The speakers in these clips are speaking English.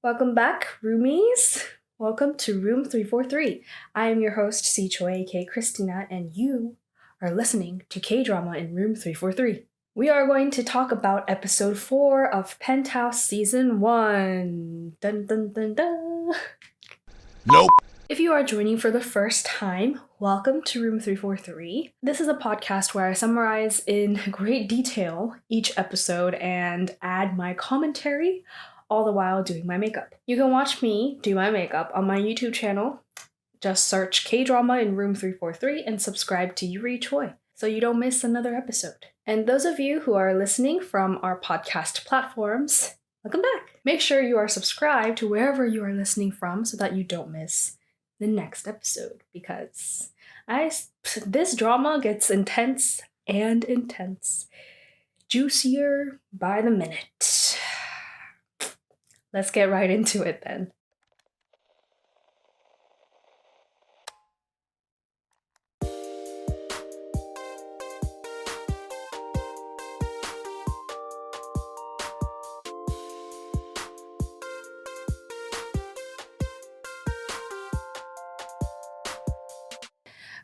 Welcome back, Roomies. Welcome to Room 343. I am your host, C Choi, aka Christina, and you are listening to Kdrama in Room 343. We are going to talk about episode 4 of Penthouse Season 1. Dun dun dun dun. Nope. If you are joining for the first time, welcome to Room 343. This is a podcast where I summarize in great detail each episode and add my commentary, all the while doing my makeup. You can watch me do my makeup on my YouTube channel. Just search Kdrama in Room 343 and subscribe to Yuri Choi so you don't miss another episode. And those of you who are listening from our podcast platforms, welcome back. Make sure you are subscribed to wherever you are listening from so that you don't miss the next episode, because this drama gets intense and intense. Juicier by the minute. Let's get right into it then.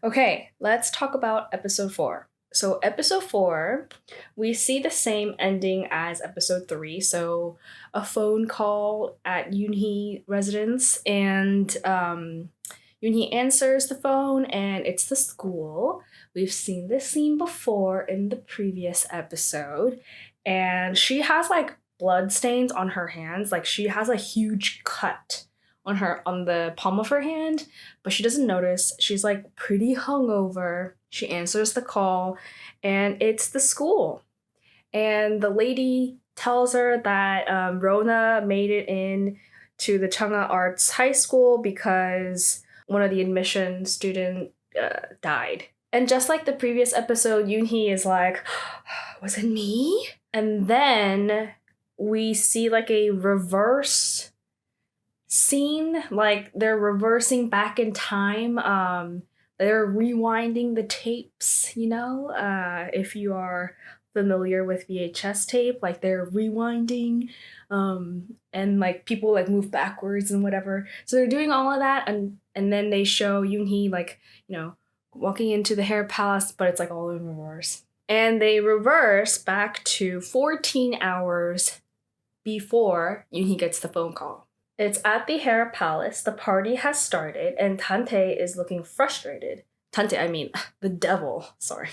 Okay, let's talk about episode 4. So episode 4, we see the same ending as episode 3. So a phone call at Yoonhee residence, and Yoonhee answers the phone, and it's the school. We've seen this scene before in the previous episode, and she has like blood stains on her hands. Like she has a huge cut on the palm of her hand, but she doesn't notice. She's like pretty hungover. She answers the call, and it's the school. And the lady tells her that Rona made it in to the Changa Arts High School because one of the admission student died. And just like the previous episode, Yoonhee is like, was it me? And then we see like a reverse scene, like they're reversing back in time. They're rewinding the tapes, if you are familiar with VHS tape, like they're rewinding, and like people like move backwards and whatever. So they're doing all of that, and then they show Yoonhee like, walking into the Hera Palace, but it's like all in reverse. And they reverse back to 14 hours before Yoonhee gets the phone call. It's at the Hera Palace. The party has started, and Dantae is looking frustrated. The devil, sorry.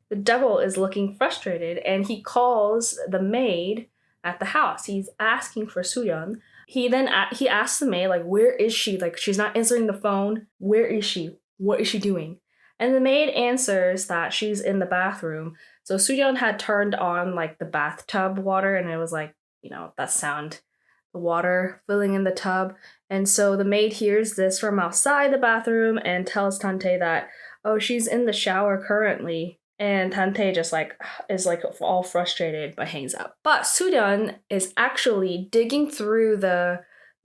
The devil is looking frustrated, and he calls the maid at the house. He's asking for Su Ryeon. He asks the maid, like, where is she? Like, she's not answering the phone. Where is she? What is she doing? And the maid answers that she's in the bathroom. So Su Ryeon had turned on, like, the bathtub water, and it was like, that sound, the water filling in the tub. And so the maid hears this from outside the bathroom and tells Dantae that, oh, she's in the shower currently. And Dantae just is all frustrated but hangs up. But Su Ryeon is actually digging through the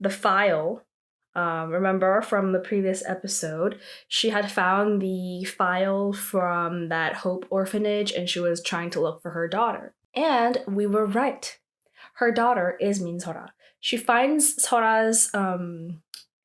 file. Remember from the previous episode, she had found the file from that Hope orphanage, and she was trying to look for her daughter. And we were right. Her daughter is Min Seol Ah. She finds Seolah's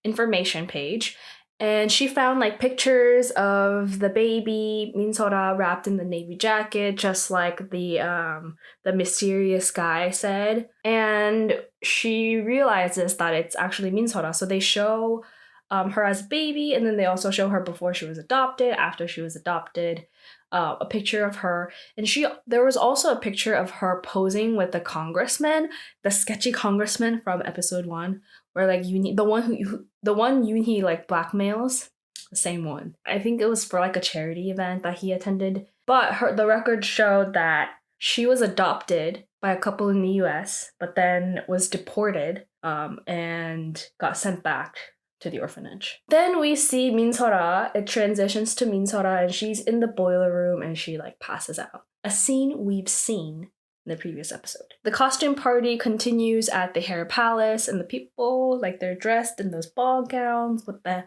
information page, and she found like pictures of the baby Min Seol Ah wrapped in the navy jacket, just like the mysterious guy said. And she realizes that it's actually Min Seol Ah. So they show her as a baby, and then they also show her before she was adopted, after she was adopted. A picture of her, and there was also a picture of her posing with the congressman, the sketchy congressman from episode 1, where like the one Yoonhee like blackmails, the same one. I think it was for like a charity event that he attended. But the record showed that she was adopted by a couple in the US, but then was deported and got sent back to the orphanage. Then we see Min Seol Ah. It transitions to Min Seol Ah, and she's in the boiler room, and she like passes out. A scene we've seen in the previous episode. The costume party continues at the Hera Palace, and the people, like, they're dressed in those ball gowns with the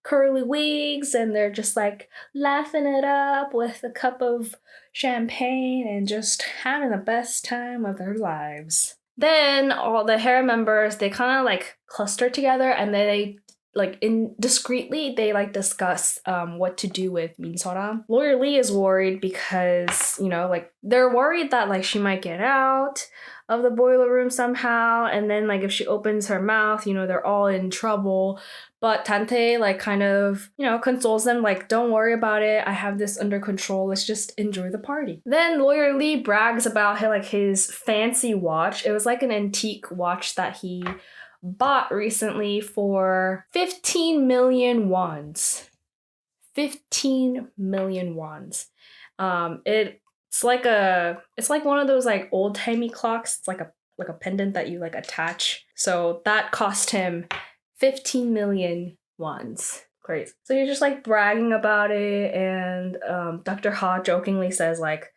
curly wigs, and they're just like laughing it up with a cup of champagne and just having the best time of their lives. Then all the Hera members, they kind of like cluster together, and they like indiscreetly they like discuss what to do with Min Seol Ah. Lawyer Lee is worried because, you know, like they're worried that like she might get out of the boiler room somehow, and then like if she opens her mouth, you know, they're all in trouble. But Dantae like kind of, you know, consoles them like, don't worry about it, I have this under control, let's just enjoy the party. Then Lawyer Lee brags about his fancy watch. It was like an antique watch that he bought recently for 15 million wons. 15 million wons. It's like one of those like old-timey clocks. It's like a pendant that you like attach. So that cost him 15 million wons. Crazy. So you're just like bragging about it, and Dr. Ha jokingly says like,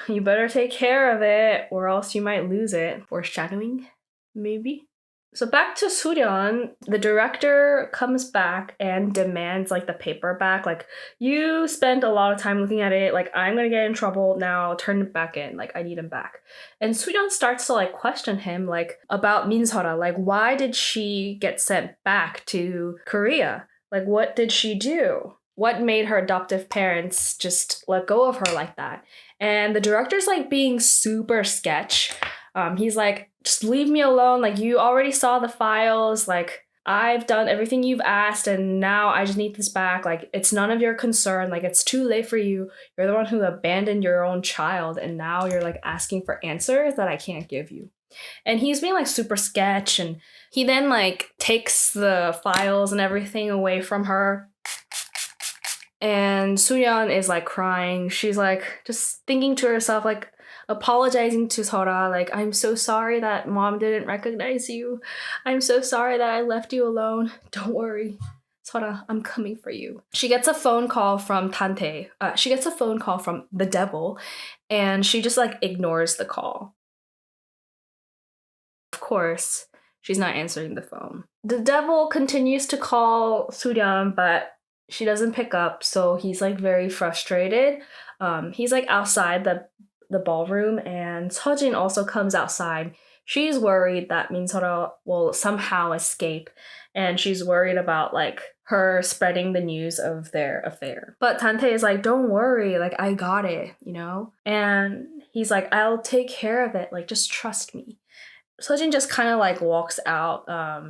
you better take care of it or else you might lose it. Foreshadowing, maybe? So back to Su Ryeon, the director comes back and demands like the paper back. Like, you spent a lot of time looking at it. Like, I'm gonna get in trouble now. Turn it back in. Like, I need him back. And Su Ryeon starts to like question him like about Min Seol Ah. Like, why did she get sent back to Korea? Like, what did she do? What made her adoptive parents just let go of her like that? And the director's like being super sketch. He's like, just leave me alone. Like, you already saw the files. Like, I've done everything you've asked, and now I just need this back. Like, it's none of your concern. Like, it's too late for you. You're the one who abandoned your own child, and now you're like asking for answers that I can't give you. And he's being like super sketch, and he then like takes the files and everything away from her. And Su Ryeon is like crying. She's like just thinking to herself, like apologizing to Seol Ah, like, I'm so sorry that mom didn't recognize you. I'm so sorry that I left you alone. Don't worry, Seol Ah, I'm coming for you. She gets a phone call from Dantae. She gets a phone call from the devil, and she just like ignores the call. Of course, she's not answering the phone. The devil continues to call Su Ryeon, but she doesn't pick up, so he's like very frustrated. He's like outside the ballroom, and Seojin also comes outside. She's worried that Min Seol Ah will somehow escape, and she's worried about like her spreading the news of their affair. But Dantae is like, don't worry, like I got it, you know? And he's like, I'll take care of it, like just trust me. Seojin just kind of like walks out.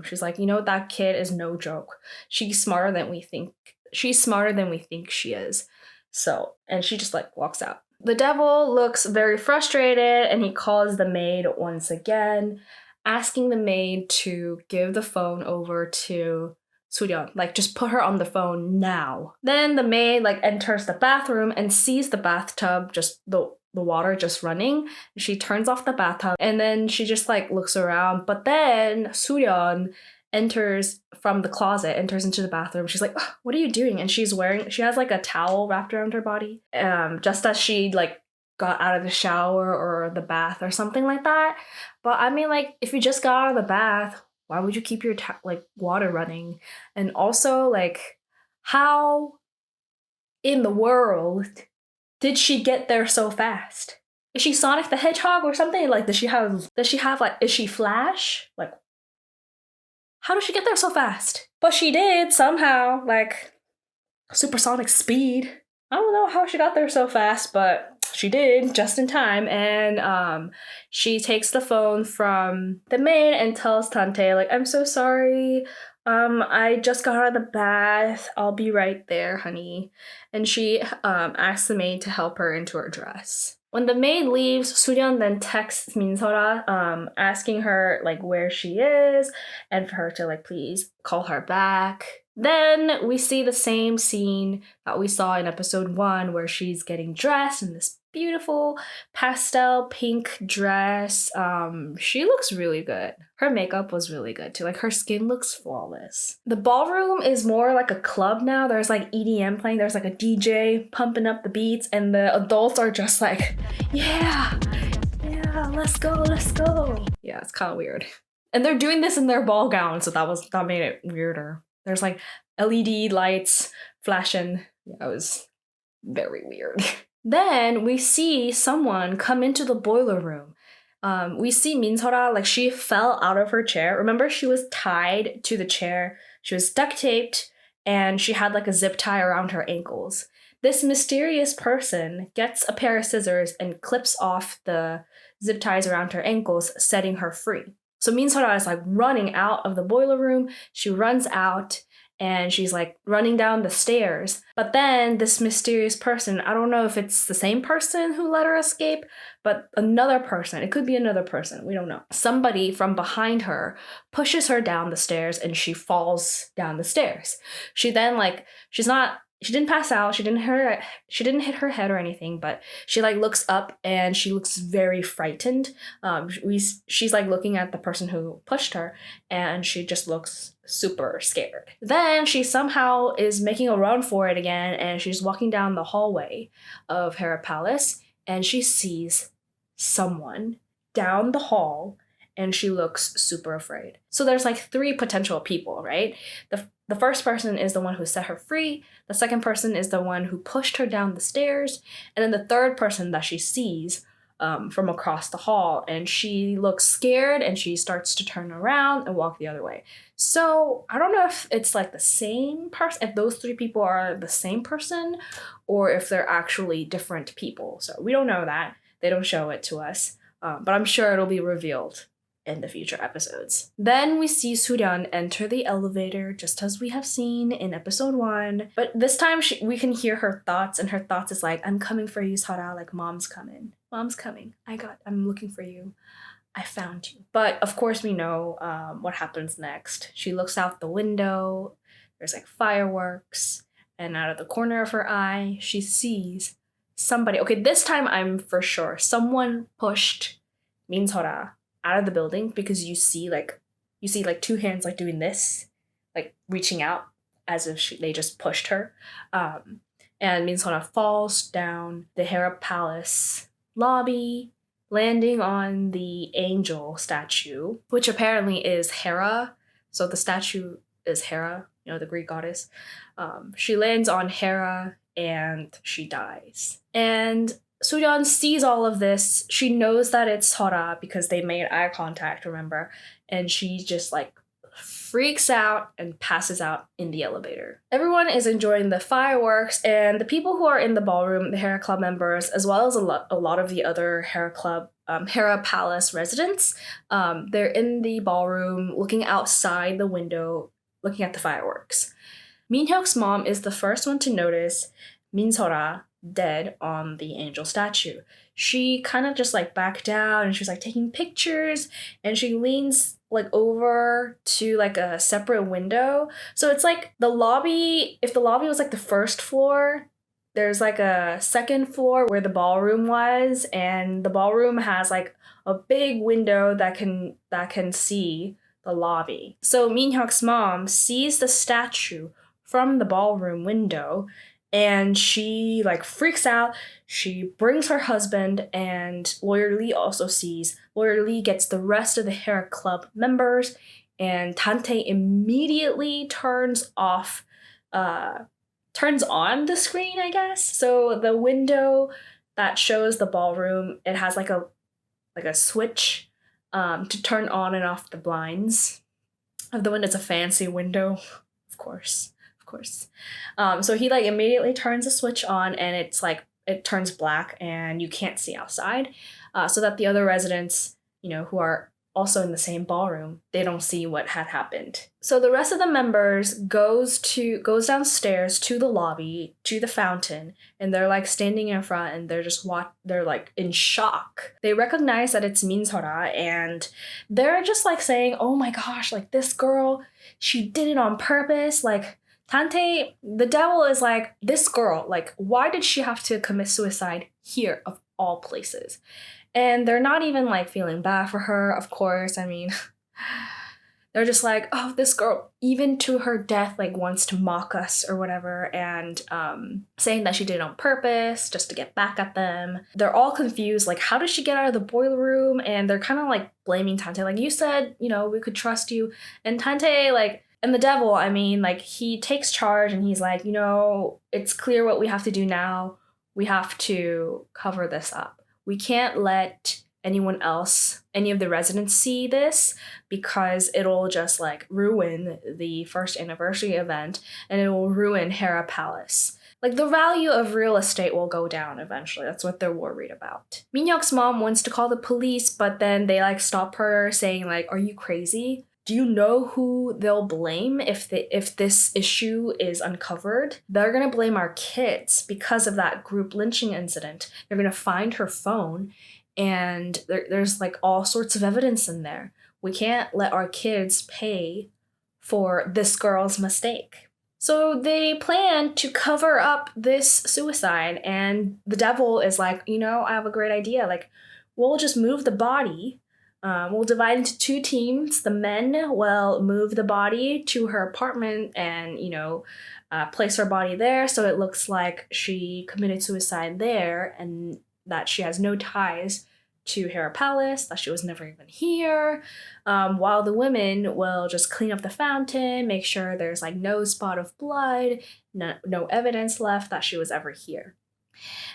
She's like, you know, that kid is no joke. She's smarter than we think. She's smarter than we think she is. So, and she just like walks out. The devil looks very frustrated, and he calls the maid once again, asking the maid to give the phone over to Su Ryeon. Like, just put her on the phone now. Then the maid like enters the bathroom and sees the bathtub, just the water just running. She turns off the bathtub, and then she just like looks around. But then Su Ryeon enters from the closet, enters into the bathroom. She's like, what are you doing? And she has like a towel wrapped around her body, just as she like got out of the shower or the bath or something like that. But I mean, like, if you just got out of the bath, why would you keep your like water running? And also, like, how in the world did she get there so fast? Is she Sonic the Hedgehog or something? Like, does she have like, is she Flash? Like, how did she get there so fast? But she did somehow, like supersonic speed. I don't know how she got there so fast, but she did just in time. And she takes the phone from the maid and tells Dantae, like, I'm so sorry. I just got out of the bath. I'll be right there, honey. And she asks the maid to help her into her dress. When the maid leaves, Su Ryeon then texts Min Seol Ah, asking her like where she is and for her to like please call her back. Then we see the same scene that we saw in episode 1, where she's getting dressed in this beautiful pastel pink dress. She looks really good. Her makeup was really good too. Like, her skin looks flawless. The ballroom is more like a club now. There's like EDM playing. There's like a DJ pumping up the beats, and the adults are just like, yeah, let's go. Yeah, it's kind of weird. And they're doing this in their ball gown, so that made it weirder. There's like LED lights flashing. Yeah, it was very weird. Then we see someone come into the boiler room. We see Min Seol Ah, like she fell out of her chair. Remember, she was tied to the chair. She was duct taped and she had like a zip tie around her ankles. This mysterious person gets a pair of scissors and clips off the zip ties around her ankles, setting her free. So Min Seol Ah is like running out of the boiler room. She runs out and she's like running down the stairs. But then this mysterious person, I don't know if it's the same person who let her escape, but another person, it could be another person, we don't know. Somebody from behind her pushes her down the stairs and she falls down the stairs. She then like, she didn't pass out, she didn't hit her head or anything, but she like looks up and she looks very frightened. She's like looking at the person who pushed her and she just looks super scared. Then she somehow is making a run for it again and she's walking down the hallway of Hera Palace and she sees someone down the hall and she looks super afraid. So there's like 3 potential people, right? The first person is the one who set her free, the second person is the one who pushed her down the stairs, and then the third person that she sees from across the hall, and she looks scared and she starts to turn around and walk the other way. So I don't know if it's like the same person, if those 3 people are the same person, or if they're actually different people. So we don't know that. They don't show it to us, but I'm sure it'll be revealed in the future episodes. Then we see Su Ryeon enter the elevator, just as we have seen in episode 1. But this time we can hear her thoughts, and her thoughts is like, I'm coming for you, Seol Ah, like mom's coming. Mom's coming. I'm looking for you. I found you. But of course we know what happens next. She looks out the window, there's like fireworks, and out of the corner of her eye, she sees somebody. Okay, this time I'm for sure. Someone pushed Min Seol Ah out of the building, because you see like 2 hands like doing this, like reaching out as if they just pushed her. And Min Seol Ah falls down the Hera Palace lobby, landing on the angel statue, which apparently is Hera. So the statue is Hera, the Greek goddess. She lands on Hera and she dies. And Su Ryeon sees all of this. She knows that it's Seol Ah because they made eye contact, remember? And she just like freaks out and passes out in the elevator. Everyone is enjoying the fireworks, and the people who are in the ballroom, the Hera Club members, as well as a lot of the other Hera Club, Hera Palace residents, they're in the ballroom looking outside the window, looking at the fireworks. Min Hyuk's mom is the first one to notice Min Seol Ah dead on the angel statue. She kind of just like backed down and she's like taking pictures, and she leans like over to like a separate window. So it's like the lobby, if the lobby was like the first floor, there's like a second floor where the ballroom was, and the ballroom has like a big window that can see the lobby. So Min Hyuk's mom sees the statue from the ballroom window, and she like freaks out. She brings her husband, and Lawyer Lee also sees. Lawyer Lee gets the rest of the Hera Club members, and Dantae immediately turns on the screen, I guess. So the window that shows the ballroom, it has like a switch to turn on and off the blinds of the window. It's a fancy window, of course. So he like immediately turns the switch on, and it's like it turns black and you can't see outside, so that the other residents, who are also in the same ballroom, they don't see what had happened. So the rest of the members goes downstairs to the lobby, to the fountain, and they're like standing in front, and they're like in shock. They recognize that it's Min Seol Ah, and they're just like saying, oh my gosh, like this girl, she did it on purpose. Like Dantae the Devil is like, this girl, like, why did she have to commit suicide here of all places? And they're not even like feeling bad for her, of course. I mean, they're just like, oh, this girl, even to her death, like wants to mock us or whatever, and saying that she did it on purpose just to get back at them. They're all confused, like, how did she get out of the boiler room? And they're kind of like blaming Dantae, like, you said, we could trust you. And Dantae, like, and the devil, I mean, like, he takes charge and he's like, it's clear what we have to do now. We have to cover this up. We can't let anyone else, any of the residents see this, because it'll just like ruin the first anniversary event and it will ruin Hera Palace. Like, the value of real estate will go down eventually. That's what they're worried about. Minhyuk's mom wants to call the police, but then they like stop her saying like, are you crazy? Do you know who they'll blame if this issue is uncovered? They're gonna blame our kids because of that group lynching incident. They're gonna find her phone, and there's like all sorts of evidence in there. We can't let our kids pay for this girl's mistake. So they plan to cover up this suicide, and the devil is like, I have a great idea. Like, we'll just move the body. We'll divide into 2 teams. The men will move the body to her apartment and, place her body there so it looks like she committed suicide there and that she has no ties to Hera Palace, that she was never even here, while the women will just clean up the fountain, make sure there's like no spot of blood, no evidence left that she was ever here.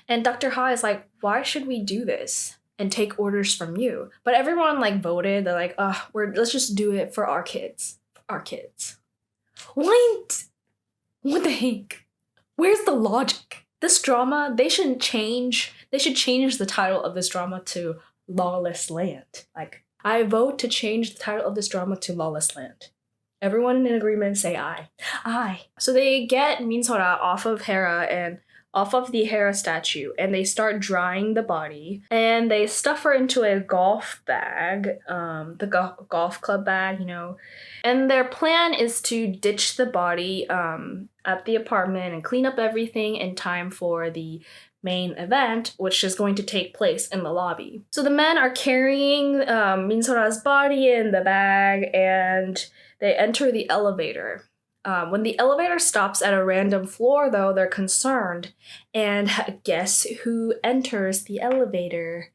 And Dr. Ha is like, why should we do this and take orders from you? But everyone like voted, they're like, let's just do it for our kids. Our kids. What the heck? Where's the logic? This drama, they should change the title of this drama to Lawless Land. Like, I vote to change the title of this drama to Lawless Land. Everyone in agreement say aye. Aye. So they get Min Seol Ah off of Hera and off of the Hera statue, and they start drying the body, and they stuff her into a golf bag, the golf club bag, and their plan is to ditch the body at the apartment and clean up everything in time for the main event, which is going to take place in the lobby. So the men are carrying Min Seol Ah's body in the bag, and they enter the elevator. When the elevator stops at a random floor, though, they're concerned. And guess who enters the elevator?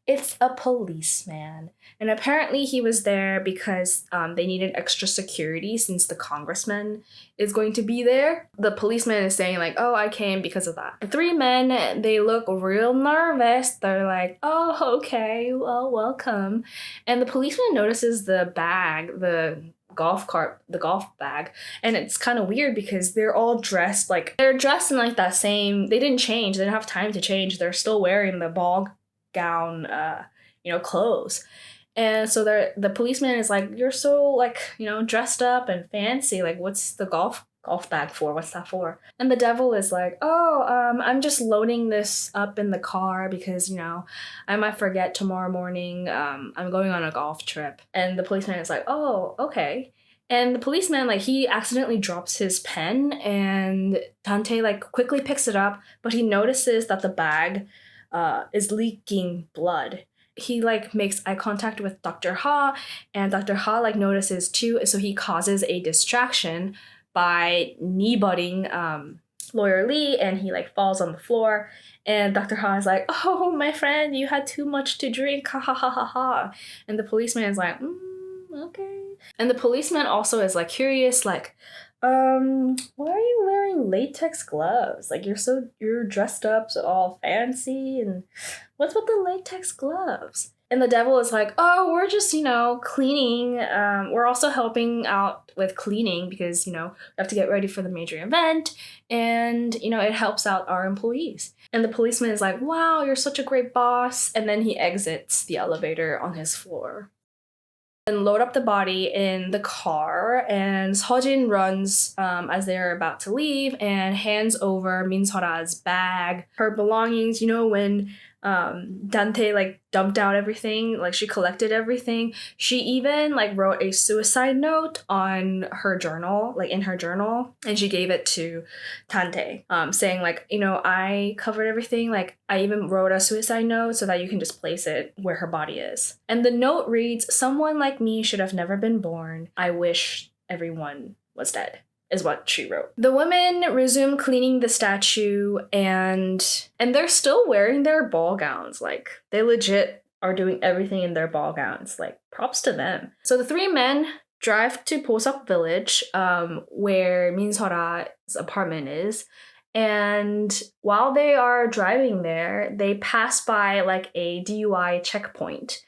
It's a policeman. And apparently he was there because they needed extra security since the congressman is going to be there. The policeman is saying like, oh, I came because of that. The 3 men, they look real nervous. They're like, oh, okay, well, welcome. And the policeman notices the bag, the golf bag, and it's kind of weird because they're all dressed in like that same, they didn't change, they didn't have time to change, they're still wearing the ball gown clothes. And so the policeman is like, you're so dressed up and fancy, like what's the golf bag for? What's that for? And the devil is like, I'm just loading this up in the car because I might forget tomorrow morning. I'm going on a golf trip. And the policeman is like, oh, okay. And the policeman, he accidentally drops his pen, and Dantae quickly picks it up, but he notices that the bag is leaking blood. He makes eye contact with Dr. Ha, and Dr. Ha notices too, so he causes a distraction by knee-butting Lawyer Lee, and he falls on the floor, and Dr. Ha is like, oh, my friend, you had too much to drink, ha ha ha ha ha. And the policeman is like, okay. And the policeman also is curious, why are you wearing latex gloves? You're dressed up so all fancy, and what's with the latex gloves? And the devil is like, oh, we're just, cleaning. We're also helping out with cleaning because, we have to get ready for the major event. And, it helps out our employees. And the policeman is like, wow, you're such a great boss. And then he exits the elevator on his floor. And load up the body in the car, and Seojin runs as they're about to leave and hands over Min Seol Ah's bag, her belongings. When Dantae dumped out everything, she collected everything. She even wrote a suicide note on her journal, in her journal, and she gave it to Dantae, saying I covered everything. I even wrote a suicide note so that you can just place it where her body is. And the note reads, someone like me should have never been born. I wish everyone was dead, is what she wrote. The women resume cleaning the statue, and they're still wearing their ball gowns. They legit are doing everything in their ball gowns. Props to them. So the 3 men drive to Boseok Village, where Min Seol Ah's apartment is, And while they are driving there, they pass by like a DUI checkpoint.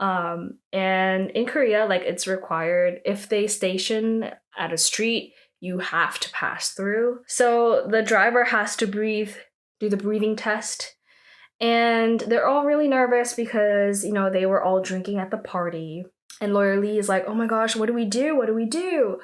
And in Korea, like it's required if they station at a street, you have to pass through. So the driver has to do the breathing test. And they're all really nervous because, they were all drinking at the party. And Lawyer Lee is like, oh my gosh, what do we do? What do we do?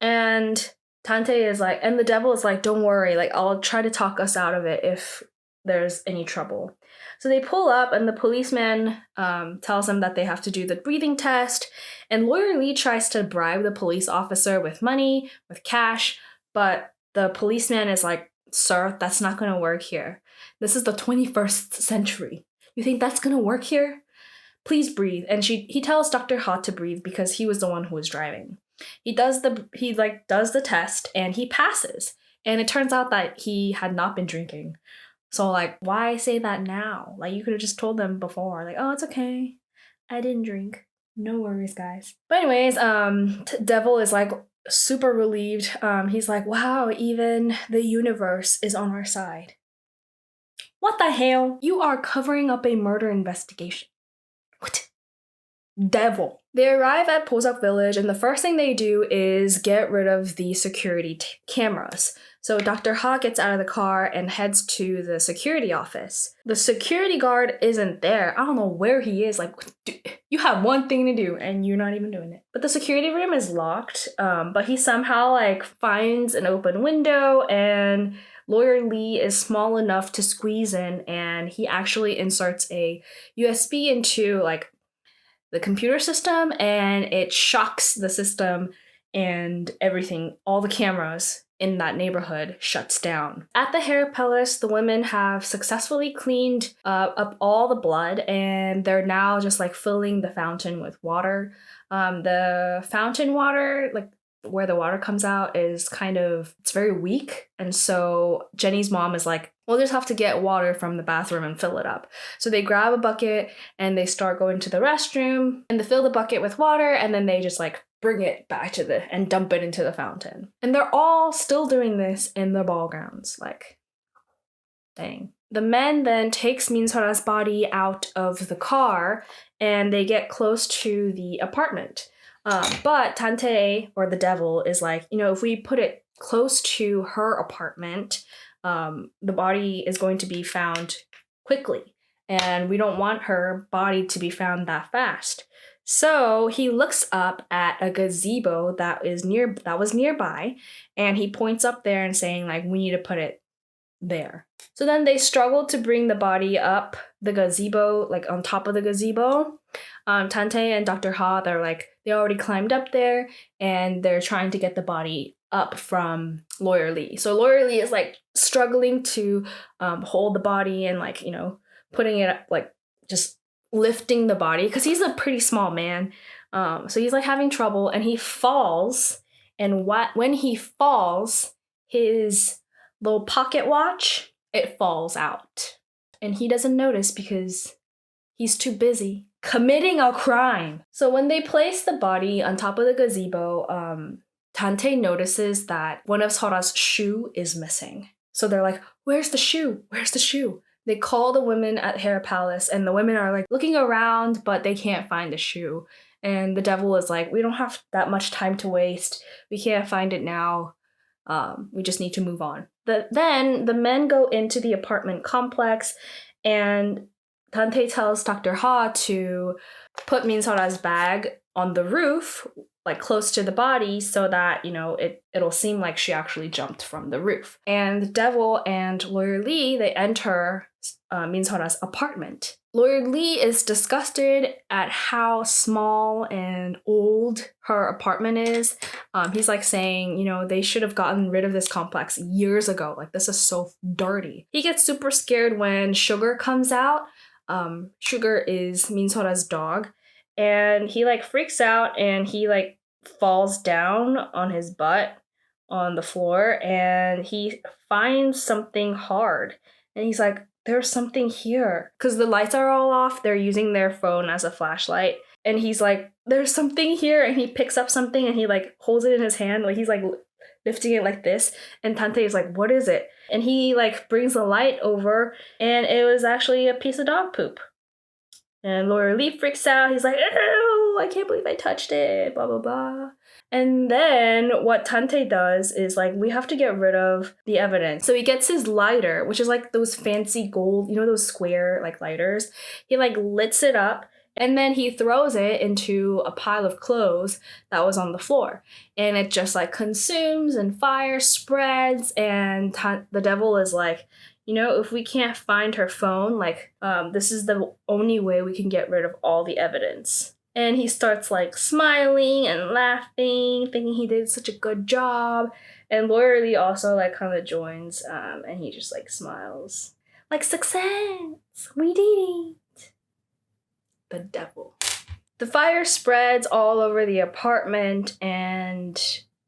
And Dantae is like, and the devil is like, don't worry, like I'll try to talk us out of it if there's any trouble. So they pull up and the policeman tells them that they have to do the breathing test. And Lawyer Lee tries to bribe the police officer with money, with cash, but the policeman is like, sir, that's not gonna work here. This is the 21st century. You think that's gonna work here? Please breathe. And he tells Dr. Ha to breathe because he was the one who was driving. He does the test and he passes. And it turns out that he had not been drinking. So like, why say that now? Like you could have just told them before, like, oh, it's okay. I didn't drink. No worries, guys. But anyways, Devil is like super relieved. He's like, wow, even the universe is on our side. What the hell? You are covering up a murder investigation. What? Devil. They arrive at Poseok Village, and the first thing they do is get rid of the security cameras. So Dr. Ha gets out of the car and heads to the security office. The security guard isn't there. I don't know where he is. Like, you have one thing to do, and you're not even doing it. But the security room is locked, but he somehow, like, finds an open window, and Lawyer Lee is small enough to squeeze in, and he actually inserts a USB into, like, the computer system, and it shocks the system and everything, all the cameras in that neighborhood shuts down. At the Hera Palace, the women have successfully cleaned up all the blood, and they're now just like filling the fountain with water. The fountain water, like where the water comes out, is it's very weak, and so Jenny's mom is like, we'll just have to get water from the bathroom and fill it up. So they grab a bucket and they start going to the restroom and they fill the bucket with water, and then they just like bring it back and dump it into the fountain. And they're all still doing this in the ball grounds. Like, dang. The men then takes Min Seol Ah's body out of the car and they get close to the apartment. But Dantae, or the devil, is like, if we put it close to her apartment, the body is going to be found quickly, and we don't want her body to be found that fast. So he looks up at a gazebo that was nearby, and he points up there and saying, like, we need to put it there. So then they struggle to bring the body up the gazebo, like on top of the gazebo. Dantae and Dr. Ha, they already climbed up there, and they're trying to get the body up from Lawyer Lee. So Lawyer Lee is like struggling to hold the body and putting it up, just lifting the body because he's a pretty small man. So he's having trouble, and he falls. And when he falls, his little pocket watch, it falls out, and he doesn't notice because he's too busy committing a crime. So when they place the body on top of the gazebo, Dantae notices that one of Seolah's shoe is missing. So they're like, where's the shoe? Where's the shoe? They call the women at Hera Palace, and the women are looking around, but they can't find the shoe. And the devil is like, we don't have that much time to waste. We can't find it now. We just need to move on. Then the men go into the apartment complex, and Dantae tells Dr. Ha to put Min Seol Ah's bag on the roof, close to the body, so that, it'll seem like she actually jumped from the roof. And the devil and Lawyer Lee, they enter Min Seol Ah's apartment. Lawyer Lee is disgusted at how small and old her apartment is. He's saying, they should have gotten rid of this complex years ago. This is so dirty. He gets super scared when Sugar comes out. Sugar is Min Seol Ah's dog. And he freaks out, and he falls down on his butt on the floor, and he finds something hard. And he's like, there's something here. Because the lights are all off. They're using their phone as a flashlight. And he's like, there's something here. And he picks up something and he holds it in his hand. He's lifting it like this, and Dantae is like, what is it? And he like brings the light over, and it was actually a piece of dog poop. And Laura Lee freaks out. He's like, ew, I can't believe I touched it, blah, blah, blah. And then what Dantae does is like, we have to get rid of the evidence. So he gets his lighter, which is like those fancy gold, you know, those square like lighters. He like lights it up, and then he throws it into a pile of clothes that was on the floor. And it just like consumes, and fire spreads, and the devil is like, you know, if we can't find her phone, like, this is the only way we can get rid of all the evidence. And he starts like smiling and laughing, thinking he did such a good job. And Lawyer Lee also like kind of joins, and he just like smiles. Like, success! We did it! The devil. The fire spreads all over the apartment, and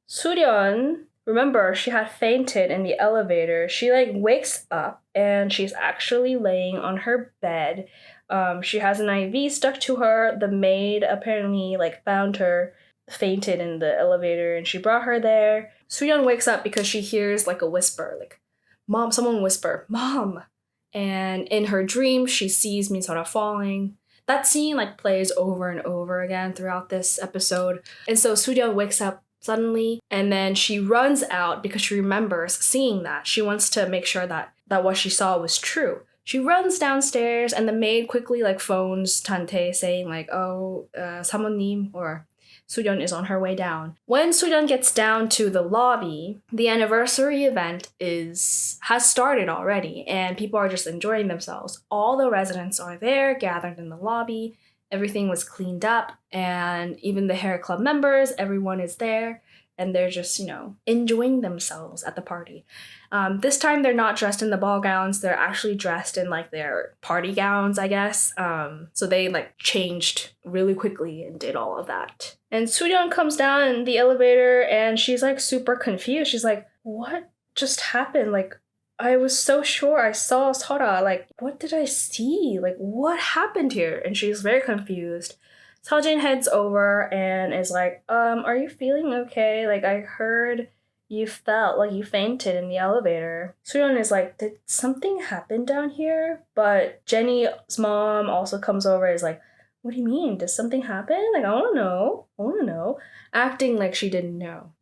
Su Ryeon, remember, she had fainted in the elevator. She like wakes up, and she's actually laying on her bed. She has an IV stuck to her. The maid apparently like found her fainted in the elevator, and she brought her there. Su Ryeon wakes up because she hears like a whisper, like, Mom, someone whisper, Mom! And in her dream, she sees Min Seol Ah falling. That scene like plays over and over again throughout this episode. And so Su Ryeon wakes up suddenly, and then she runs out because she remembers seeing that. She wants to make sure that what she saw was true. She runs downstairs, and the maid quickly like phones Dantae saying like, oh, 사모님, or Su Ryeon is on her way down. When Su Ryeon gets down to the lobby, the anniversary event has started already, and people are just enjoying themselves. All the residents are there, gathered in the lobby. Everything was cleaned up, and even the Hera Club members, everyone is there, and they're just, you know, enjoying themselves at the party. This time they're not dressed in the ball gowns, they're actually dressed in like their party gowns, I guess. So they like changed really quickly and did all of that. And Su Ryeon comes down in the elevator, and she's like super confused. She's like, what just happened? Like, I was so sure I saw Sora. Like, what did I see? Like, what happened here? And she's very confused. Seojin heads over and is like, are you feeling okay? Like, I heard you felt like you fainted in the elevator. Su-yeon is like, did something happen down here? But Jenny's mom also comes over and is like, what do you mean? Did something happen? Like, I wanna know. Acting like she didn't know.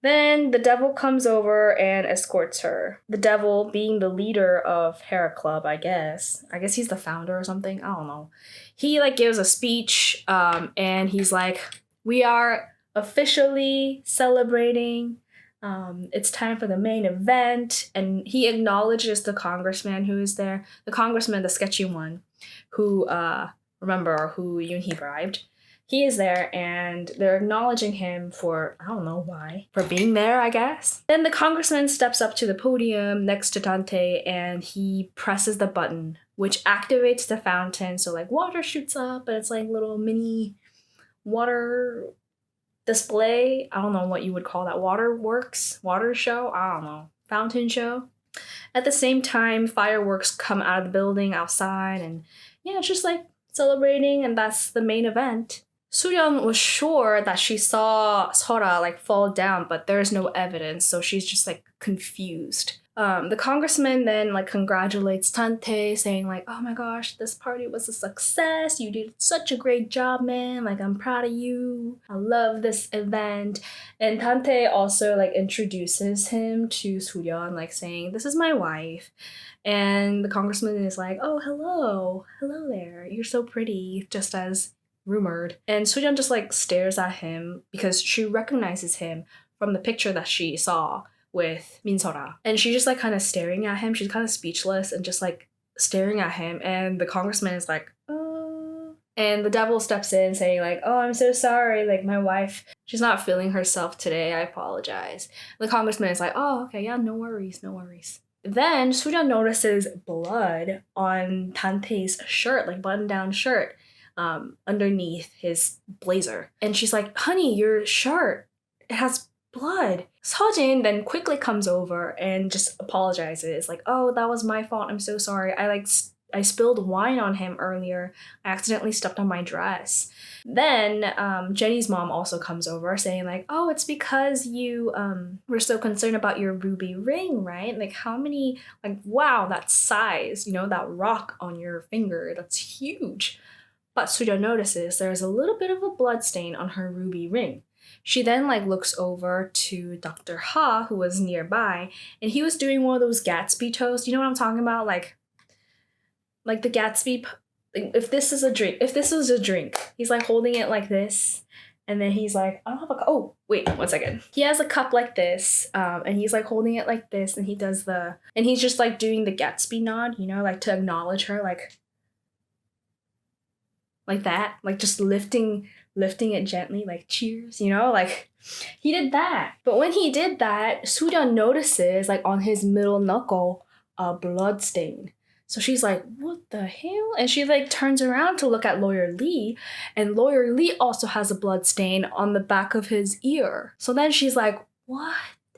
Then the devil comes over and escorts her. The devil being the leader of Hera Club, I guess. I guess he's the founder or something. I don't know. He like gives a speech, and he's like, we are officially celebrating. It's time for the main event. And he acknowledges the congressman who is there. The congressman, the sketchy one, who, remember, who Yoonhee bribed. He is there, and they're acknowledging him for, I don't know why, for being there, I guess. Then the congressman steps up to the podium next to Dantae, and he presses the button, which activates the fountain. So like water shoots up, and it's like little mini water display. I don't know what you would call that. Water show? I don't know. Fountain show. At the same time, fireworks come out of the building outside, and yeah, it's just like celebrating, and that's the main event. Su Ryeon was sure that she saw Sora like fall down, but there's no evidence, so she's just like confused. The congressman then like congratulates Dantae, saying like, oh my gosh, this party was a success. You did such a great job, man. Like, I'm proud of you. I love this event. And Dantae also like introduces him to Su Ryeon, like saying, this is my wife. And the congressman is like, oh, hello there. You're so pretty, just as rumored. And Su Ryeon just like stares at him because she recognizes him from the picture that she saw with Min Seol Ah. And she's just like kind of staring at him. She's kind of speechless and just like staring at him. And the congressman is like, oh. And the devil steps in saying like, oh, I'm so sorry. Like, my wife, she's not feeling herself today. I apologize. And the congressman is like, oh, okay, yeah, no worries. Then Su Ryeon notices blood on Dantae's shirt, like button-down shirt, underneath his blazer. And she's like, honey, your shirt, it has blood. Seojin then quickly comes over and just apologizes, like, oh, that was my fault. I'm so sorry. I like I spilled wine on him earlier. I accidentally stepped on my dress. Then Jenny's mom also comes over saying like, oh, it's because you were so concerned about your ruby ring, right? Like how many, like, wow, that size, you know, that rock on your finger, that's huge. But Suryeon notices there's a little bit of a blood stain on her ruby ring. She then like looks over to Dr. Ha, who was nearby, and he was doing one of those Gatsby toast. You know what I'm talking about? Like the Gatsby. If this was a drink, he's like holding it like this, and then he's like, I don't have a cup. Oh, wait, 1 second. He has a cup like this, and he's like holding it like this, and he's just like doing the Gatsby nod, you know, like to acknowledge her, like that, like just lifting it gently, like cheers, you know, like he did that. But when he did that, Suryeon notices like on his middle knuckle a blood stain. So she's like, what the hell? And she like turns around to look at Lawyer Lee, and Lawyer Lee also has a blood stain on the back of his ear. So then she's like, what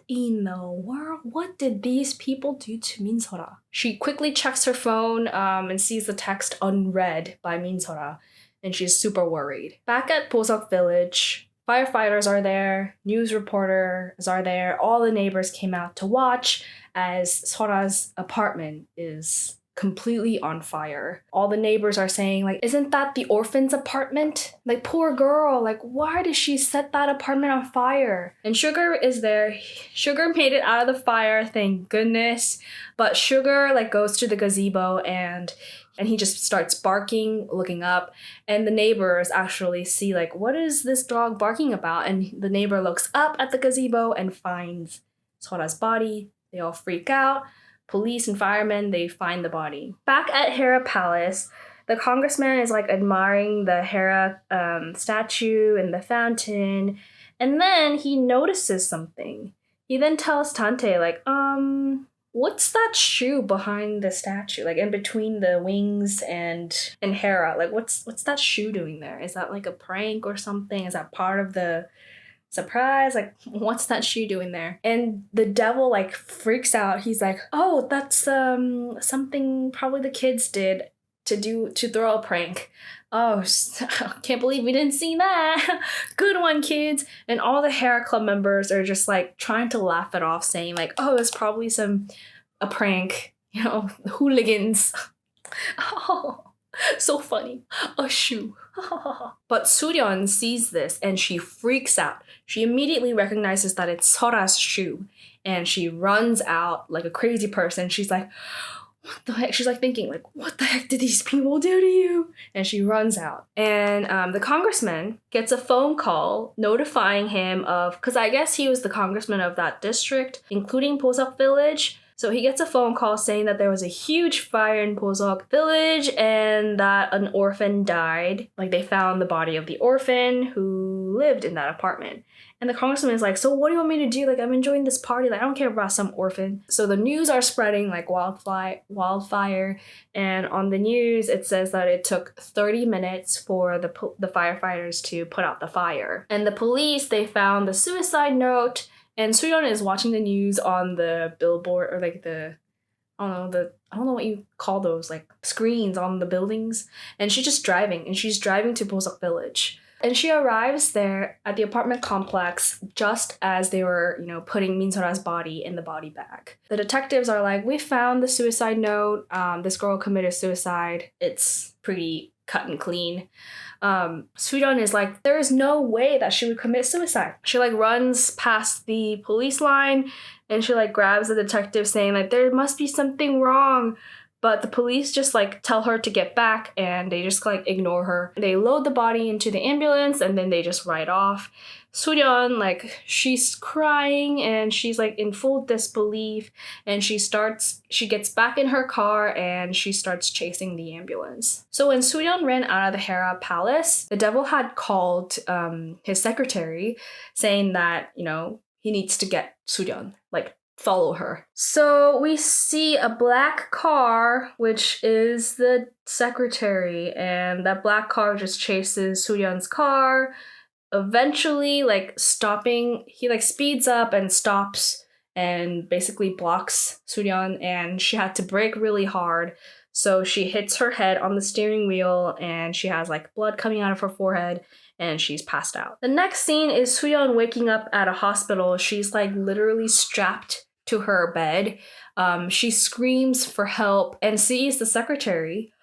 in the world? What did these people do to Min Seol Ah? She quickly checks her phone and sees the text unread by Min Seol Ah, and she's super worried. Back at Boseok Village, firefighters are there, news reporters are there, all the neighbors came out to watch as Seolah's apartment is completely on fire. All the neighbors are saying like, isn't that the orphan's apartment? Like, poor girl, like why did she set that apartment on fire? And Sugar is there. Sugar made it out of the fire, thank goodness. But Sugar like goes to the gazebo and he just starts barking, looking up, and the neighbors actually see like, what is this dog barking about? And the neighbor looks up at the gazebo and finds Seolah's body. They all freak out. Police and firemen, they find the body. Back at Hera Palace, the congressman is like admiring the Hera statue and the fountain, and then he notices something. He then tells Dantae like, what's that shoe behind the statue? Like in between the wings and Hera, like what's that shoe doing there? Is that like a prank or something? Is that part of the surprise? Like what's that shoe doing there? And the devil like freaks out. He's like, oh, that's something probably the kids did to throw a prank. Oh, can't believe we didn't see that. Good one, kids. And all the Hera Club members are just like trying to laugh it off, saying like, oh, it's probably a prank, you know, hooligans. Oh, so funny. A shoe. But Suryeon sees this and she freaks out. She immediately recognizes that it's Seolah's shoe, and she runs out like a crazy person. She's like, what the heck? She's like thinking like, what the heck did these people do to you? And she runs out. And the congressman gets a phone call notifying him of, because I guess he was the congressman of that district, including Boseok Village. So he gets a phone call saying that there was a huge fire in Boseok Village and that an orphan died. Like they found the body of the orphan who lived in that apartment. And the congressman is like, so what do you want me to do? Like, I'm enjoying this party. Like, I don't care about some orphan. So the news are spreading like wildfire. And on the news, it says that it took 30 minutes for the firefighters to put out the fire. And the police, they found the suicide note. And Suryeon is watching the news on the billboard, or like I don't know what you call those, like screens on the buildings. And she's just driving, and she's driving to Boseok Village. And she arrives there at the apartment complex just as they were, you know, putting Min Seol Ah's body in the body bag. The detectives are like, we found the suicide note. This girl committed suicide. It's pretty cut and clean. Suryeon is like, there is no way that she would commit suicide. She like runs past the police line and she like grabs the detective saying like, there must be something wrong. But the police just like tell her to get back and they just like ignore her. They load the body into the ambulance and then they just ride off. Suryeon, like, she's crying and she's like in full disbelief, and she gets back in her car and she starts chasing the ambulance. So when Suryeon ran out of the Hera Palace, the devil had called his secretary saying that, you know, he needs to get Suryeon, like follow her. So we see a black car, which is the secretary, and that black car just chases Suryeon's car, eventually like stopping. He like speeds up and stops and basically blocks Suryeon, and she had to brake really hard So she hits her head on the steering wheel and she has like blood coming out of her forehead and she's passed out. The next scene is Su Ryeon waking up at a hospital. She's like literally strapped to her bed. She screams for help and sees the secretary.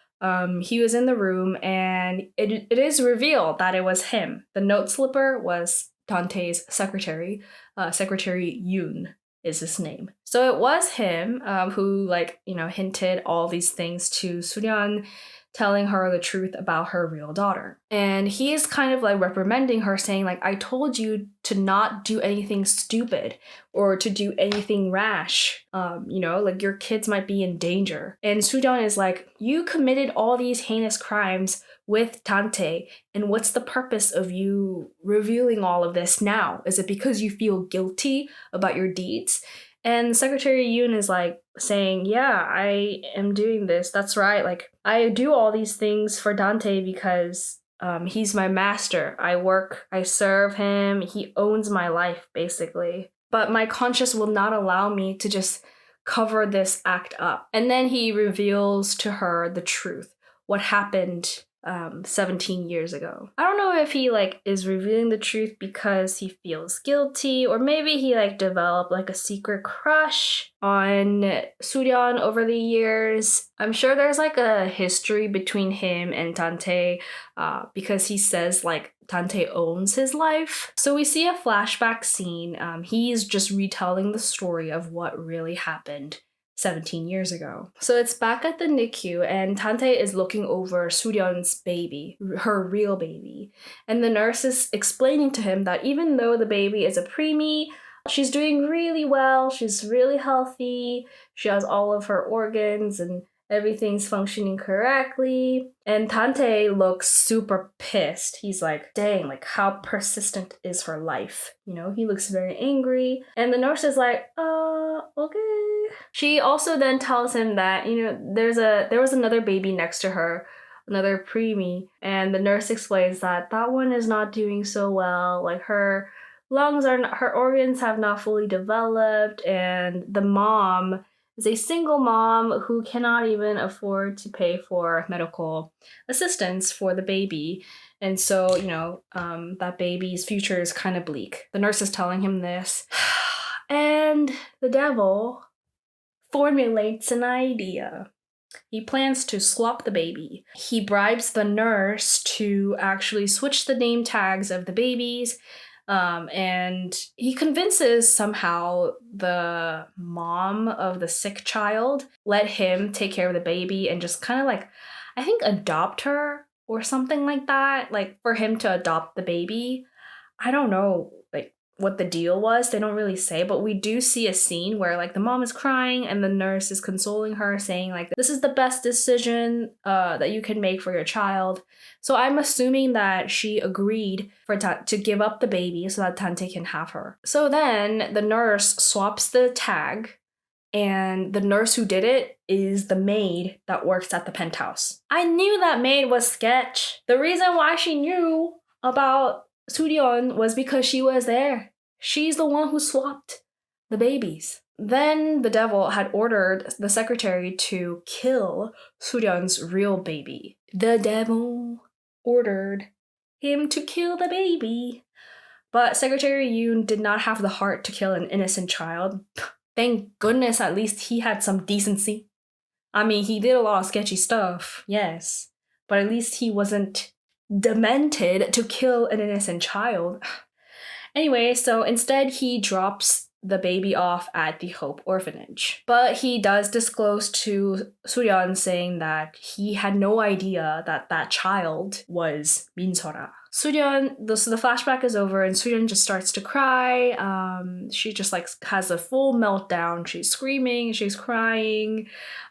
He was in the room and it is revealed that it was him. The note slipper was Dantae's secretary. Secretary Yoon is his name. So it was him who like, hinted all these things to Su Ryeon, telling her the truth about her real daughter. And he is kind of like reprimanding her, saying like, I told you to not do anything stupid or to do anything rash. Like your kids might be in danger. And Su Ryeon is like, you committed all these heinous crimes with Dantae, and what's the purpose of you revealing all of this now? Is it because you feel guilty about your deeds? And Secretary Yoon is like saying, yeah, I am doing this. That's right. Like, I do all these things for Dantae because he's my master. I serve him. He owns my life, basically. But my conscience will not allow me to just cover this act up. And then he reveals to her the truth, what happened 17 years ago. I don't know if he like is revealing the truth because he feels guilty, or maybe he like developed like a secret crush on Su Ryeon over the years. I'm sure there's like a history between him and Dantae because he says like Dantae owns his life. So we see a flashback scene. He's just retelling the story of what really happened 17 years ago. So it's back at the NICU and Dantae is looking over Su Ryeon's baby, her real baby. And the nurse is explaining to him that even though the baby is a preemie, she's doing really well, she's really healthy, she has all of her organs and everything's functioning correctly. And Dantae looks super pissed. He's like, dang, like how persistent is her life? He looks very angry. And the nurse is like, okay. She also then tells him that, there was another baby next to her, another preemie, and the nurse explains that one is not doing so well. Like her organs have not fully developed, and the mom is a single mom who cannot even afford to pay for medical assistance for the baby. And so, that baby's future is kind of bleak. The nurse is telling him this. And the devil formulates an idea. He plans to swap the baby. He bribes the nurse to actually switch the name tags of the babies. And he convinces somehow the mom of the sick child let him take care of the baby and just kind of like, I think, adopt her or something like that. Like for him to adopt the baby. I don't know like what the deal was. They don't really say, but we do see a scene where like the mom is crying and the nurse is consoling her, saying like, this is the best decision that you can make for your child. So I'm assuming that she agreed to give up the baby so that Dantae can have her. So then the nurse swaps the tag, and the nurse who did it is the maid that works at the penthouse. I knew that maid was sketch. The reason why she knew about Su Ryeon was because she was there. She's the one who swapped the babies. Then the devil had ordered the secretary to kill Su Ryeon's real baby. The devil ordered him to kill the baby. But Secretary Yoon did not have the heart to kill an innocent child. Thank goodness at least he had some decency. I mean, he did a lot of sketchy stuff, yes. But at least he wasn't demented to kill an innocent child. Anyway, so instead he drops the baby off at the Hope Orphanage. But he does disclose to Su Ryeon, saying that he had no idea that child was Min Seol Ah. So the flashback is over and Su Ryeon just starts to cry. She just like has a full meltdown. She's screaming, she's crying.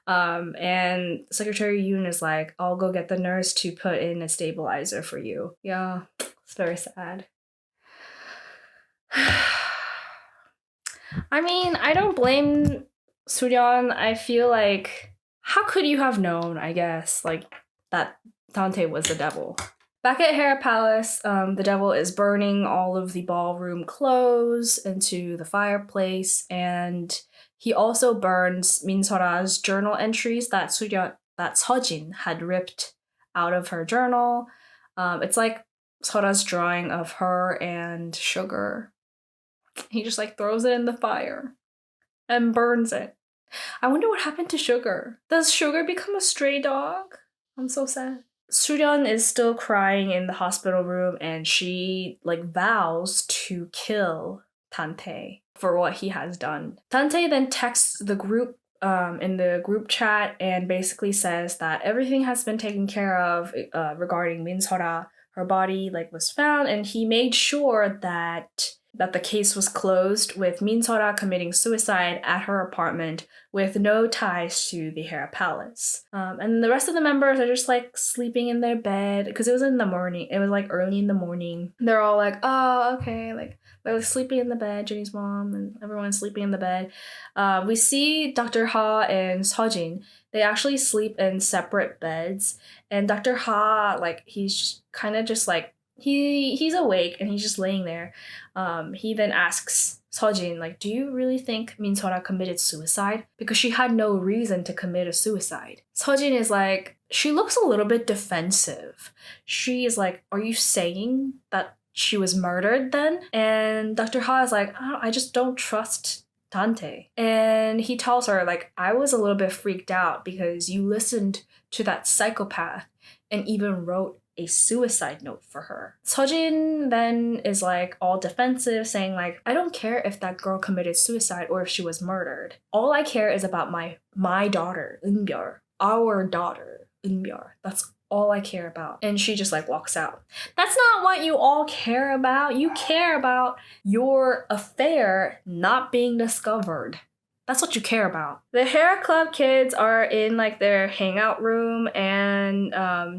And Secretary Yoon is like, I'll go get the nurse to put in a stabilizer for you. Yeah, it's very sad. I mean, I don't blame Su Ryeon. I feel like, how could you have known, I guess, like, that Dantae was the devil? Back at Hera Palace, the devil is burning all of the ballroom clothes into the fireplace, and he also burns Min Seol Ah's journal entries that Su Ryeon that Seojin had ripped out of her journal. It's like Seora's drawing of her and Sugar. He just like throws it in the fire and burns it. I wonder what happened to Sugar. Does Sugar become a stray dog? I'm so sad. Su Ryeon is still crying in the hospital room, and she like vows to kill Dantae for what he has done. Dantae then texts the group in the group chat and basically says that everything has been taken care of regarding Min Seol Ah. Her body like was found, and he made sure that the case was closed with Min Seol Ah committing suicide at her apartment with no ties to the Hera Palace. And the rest of the members are just like sleeping in their bed because it was in the morning. It was like early in the morning. They're all like, oh, okay. Like they're like, sleeping in the bed, Jenny's mom and everyone's sleeping in the bed. We see Dr. Ha and Seojin. They actually sleep in separate beds. And Dr. Ha, like, he's kind of just like, he's awake and he's just laying there. He then asks Seojin, like, do you really think Min Seol Ah committed suicide? Because she had no reason to commit a suicide. Seojin is like, she looks a little bit defensive. She is like, are you saying that she was murdered then? And Dr. Ha is like, I just don't trust Dantae. And he tells her, like, I was a little bit freaked out because you listened to that psychopath and even wrote a suicide note for her. Seojin then is like all defensive, saying like, I don't care if that girl committed suicide or if she was murdered. All I care is about my daughter, Eunbyeol. Our daughter, Eunbyeol. That's all I care about. And she just like walks out. That's not what you all care about. You care about your affair not being discovered. That's what you care about. The Hera Club kids are in like their hangout room, and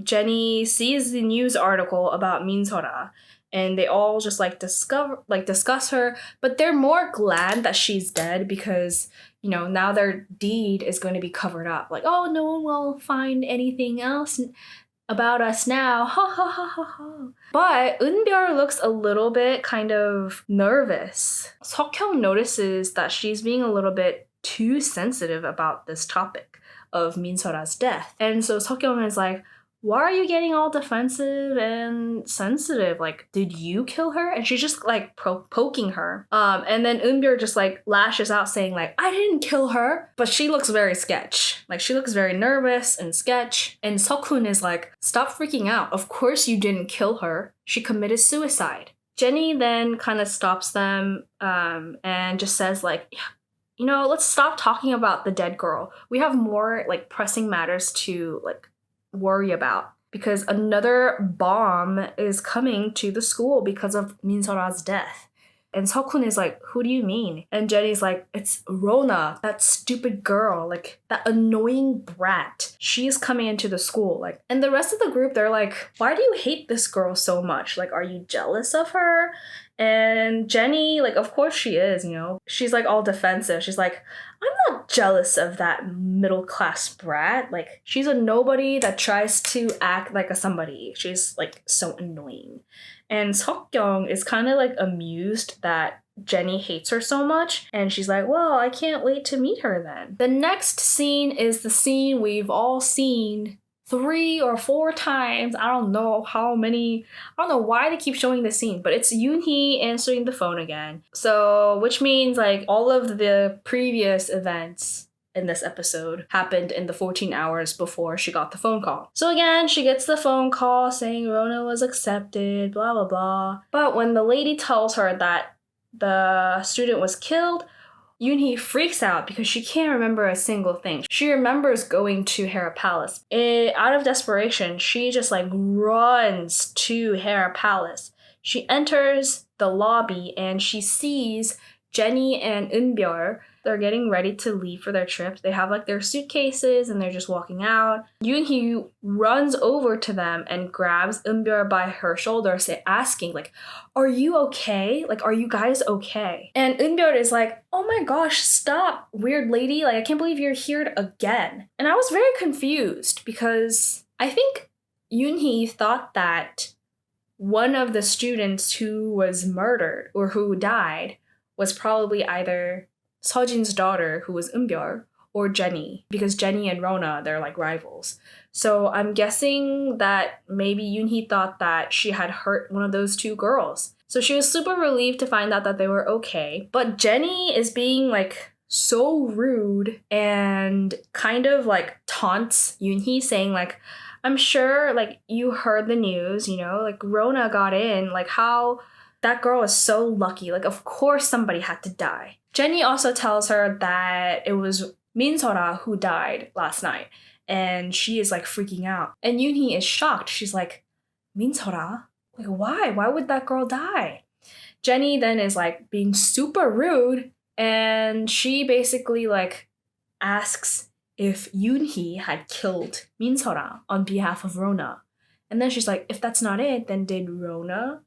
Jenny sees the news article about Min Seol Ah, and they all just like discuss her, but they're more glad that she's dead because, you know, now their deed is going to be covered up. Like, oh, no one will find anything else about us now. Ha ha ha ha ha. But Eunbyeol looks a little bit kind of nervous. Seokhyung notices that she's being a little bit too sensitive about this topic of Min Seol Ah's death. And so Seokhyung is like, why are you getting all defensive and sensitive? Like, did you kill her? And she's just like poking her. And then Eunbyeol just like lashes out saying like, I didn't kill her. But she looks very sketch. Like she looks very nervous and sketch. And Seokhyun is like, stop freaking out. Of course you didn't kill her. She committed suicide. Jenny then kind of stops them and just says like, you know, let's stop talking about the dead girl. We have more like pressing matters to like worry about, because another bomb is coming to the school because of Min Seol Ah's death. And Seokhyun is like, who do you mean? And Jenny's like, it's Rona, that stupid girl, like that annoying brat. She's coming into the school. Like, and the rest of the group, they're like, why do you hate this girl so much? Like, are you jealous of her? And Jenny, like, of course she is, you know. She's like all defensive. She's like, I'm not jealous of that middle class brat. Like, she's a nobody that tries to act like a somebody. She's like so annoying. And Seokhyung is kind of like amused that Jenny hates her so much. And she's like, well, I can't wait to meet her then. The next scene is the scene we've all seen 3 or 4 times. I don't know how many. I don't know why they keep showing this scene, but it's Yoonhee answering the phone again. So, which means like all of the previous events in this episode happened in the 14 hours before she got the phone call. So again, she gets the phone call saying Rona was accepted, blah, blah, blah. But when the lady tells her that the student was killed, Yoonhee freaks out because she can't remember a single thing. She remembers going to Hera Palace. Out of desperation, she just like runs to Hera Palace. She enters the lobby and she sees Jenny and Eunbyeol. They're getting ready to leave for their trip. They have like their suitcases and they're just walking out. Yoonhee runs over to them and grabs Eunbyeol by her shoulder, asking like, are you okay? Like, are you guys okay? And Eunbyeol is like, oh my gosh, stop, weird lady. Like, I can't believe you're here again. And I was very confused because I think Yoonhee thought that one of the students who was murdered or who died was probably either Seojin's daughter, who was Eunbyeol, or Jenny, because Jenny and Rona, they're like rivals. So I'm guessing that maybe Yoonhee thought that she had hurt one of those two girls. So she was super relieved to find out that they were okay. But Jenny is being like so rude and kind of like taunts Yoonhee, saying like, I'm sure like you heard the news, you know, like Rona got in, like how that girl is so lucky. Like of course somebody had to die. Jenny also tells her that it was Min Seol Ah who died last night. And she is like freaking out. And Yoonhee is shocked. She's like, Min Seol Ah? Like why? Why would that girl die? Jenny then is like being super rude, and she basically like asks if Yoonhee had killed Min Seol Ah on behalf of Rona. And then she's like, if that's not it, then did Rona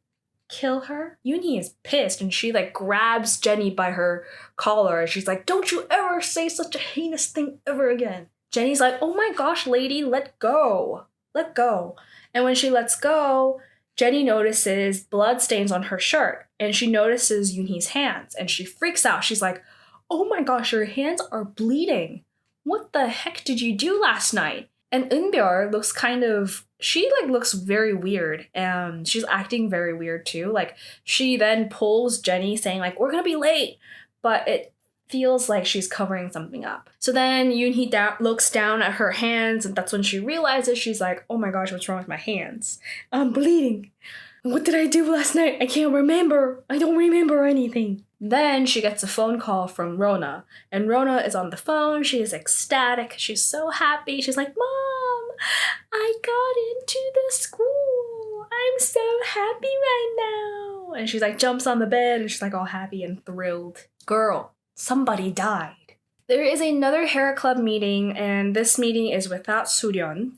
kill her? Yoonhee is pissed, and she like grabs Jenny by her collar, and she's like, don't you ever say such a heinous thing ever again. Jenny's like, oh my gosh, lady, let go. Let go. And when she lets go, Jenny notices blood stains on her shirt, and she notices Yoonhee's hands, and she freaks out. She's like, oh my gosh, your hands are bleeding. What the heck did you do last night? And Eunbyeol looks she looks very weird, and she's acting very weird too. Like she then pulls Jenny, saying like, we're gonna be late, but it feels like she's covering something up. So then Yoonhee looks down at her hands, and that's when she realizes, she's like, oh my gosh, what's wrong with my hands? I'm bleeding. What did I do last night? I can't remember. I don't remember anything. Then she gets a phone call from Rona, and Rona is on the phone. She is ecstatic. She's so happy. She's like, Mom, I got into the school. I'm so happy right now. And she's like jumps on the bed, and she's like all happy and thrilled. Girl, somebody died. There is another Hera Club meeting, and this meeting is without Su Ryeon.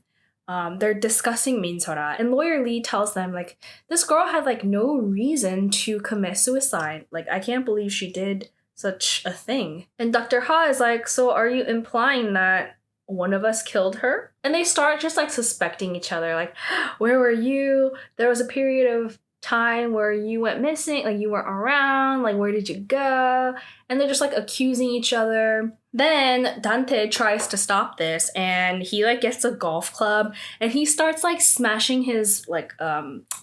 They're discussing Min Seol Ah, and Lawyer Lee tells them like, this girl had like no reason to commit suicide. Like I can't believe she did such a thing. And Dr. Ha is like, so are you implying that one of us killed her? And they start just like suspecting each other, like, where were you? There was a period of time where you went missing, like you weren't around, like where did you go? And they're just like accusing each other. Then Dantae tries to stop this, and he like gets a golf club, and he starts like smashing his like